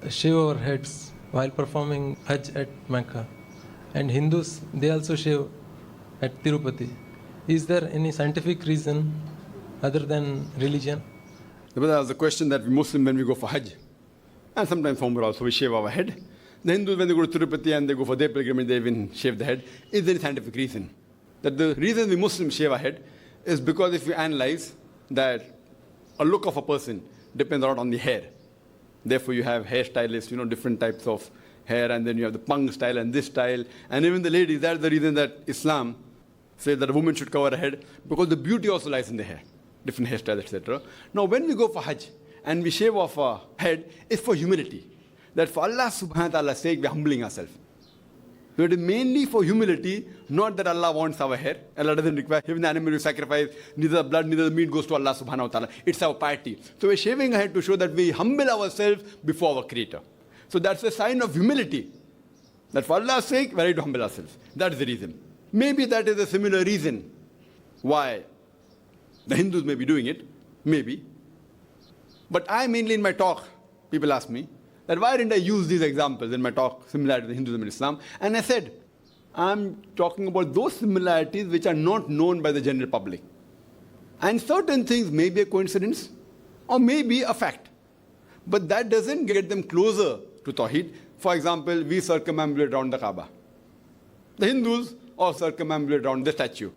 shave our heads while performing Hajj at Mecca, and Hindus, they also shave at Tirupati. Is there any scientific reason other than religion? That was the question that we Muslims, when we go for Hajj, and sometimes for Umrah also, we shave our head. The Hindus, when they go to Tirupati and they go for their pilgrimage, they even shave the head. Is there any scientific reason? That the reason we Muslims shave our head is because if you analyze that a look of a person depends a lot on the hair. Therefore, you have hairstylists, different types of hair, and then you have the pung style and this style. And even the ladies, that's the reason that Islam says that a woman should cover her head, because the beauty also lies in the hair, different hairstyles, etc. Now, when we go for Hajj and we shave off our head, it's for humility. That for Allah subhanahu wa ta'ala's sake, we're humbling ourselves. So it is mainly for humility, not that Allah wants our hair. Allah doesn't require, even the animal we sacrifice, neither the blood, neither the meat goes to Allah subhanahu wa ta'ala. It's our piety. So we're shaving our head to show that we humble ourselves before our Creator. So that's a sign of humility. That for Allah's sake, we're ready to humble ourselves. That's the reason. Maybe that is a similar reason why the Hindus may be doing it. Maybe. But I mainly in my talk, people ask me, that why didn't I use these examples in my talk, similarity to Hinduism and Islam? And I said, I'm talking about those similarities which are not known by the general public. And certain things may be a coincidence or may be a fact. But that doesn't get them closer to Tawheed. For example, we circumambulate around the Kaaba. The Hindus all circumambulate around the statue.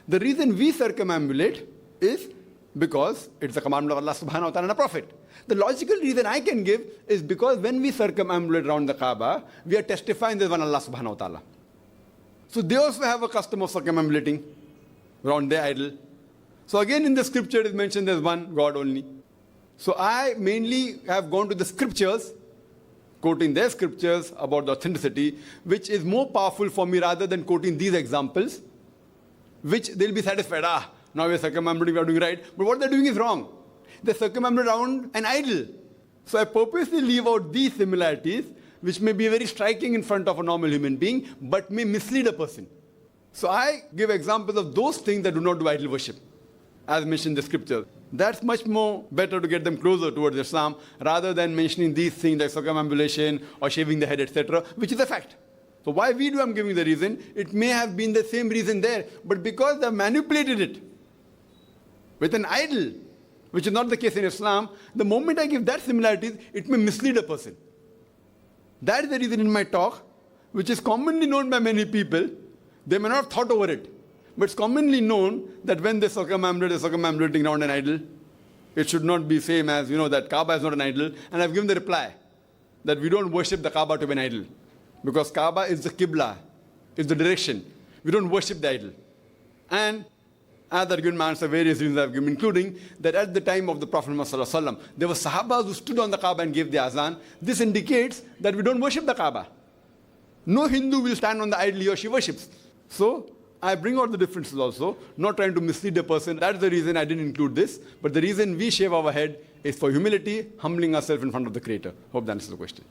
The reason we circumambulate is because it's a commandment of Allah subhanahu wa ta'ala and a prophet. The logical reason I can give is because when we circumambulate around the Kaaba, we are testifying there's one Allah subhanahu wa ta'ala. So they also have a custom of circumambulating around their idol. So again in the scripture it is mentioned there's one God only. So I mainly have gone to the scriptures, quoting their scriptures about the authenticity, which is more powerful for me rather than quoting these examples, which they'll be satisfied. Now we're circumambulating, we are doing right. But what they're doing is wrong. They circumambulate around an idol. So I purposely leave out these similarities, which may be very striking in front of a normal human being, but may mislead a person. So I give examples of those things that do not do idol worship, as mentioned in the scripture. That's much more better to get them closer towards Islam, rather than mentioning these things like circumambulation or shaving the head, etc., which is a fact. So why we do, I'm giving the reason. It may have been the same reason there, but because they've manipulated it with an idol, which is not the case in Islam, the moment I give that similarities, it may mislead a person. That is the reason in my talk, which is commonly known by many people. They may not have thought over it, but it's commonly known that when they circumambulate, they're circumambulating around an idol. It should not be same as, that Kaaba is not an idol. And I've given the reply that we don't worship the Kaaba to be an idol, because Kaaba is the Qibla, is the direction. We don't worship the idol. And as the argument answer various reasons I've given, including that at the time of the Prophet Muhammad, there were Sahabas who stood on the Kaaba and gave the azan. This indicates that we don't worship the Kaaba. No Hindu will stand on the idol he or she worships. So I bring out the differences also, not trying to mislead a person. That's the reason I didn't include this. But the reason we shave our head is for humility, humbling ourselves in front of the Creator. Hope that answers the question.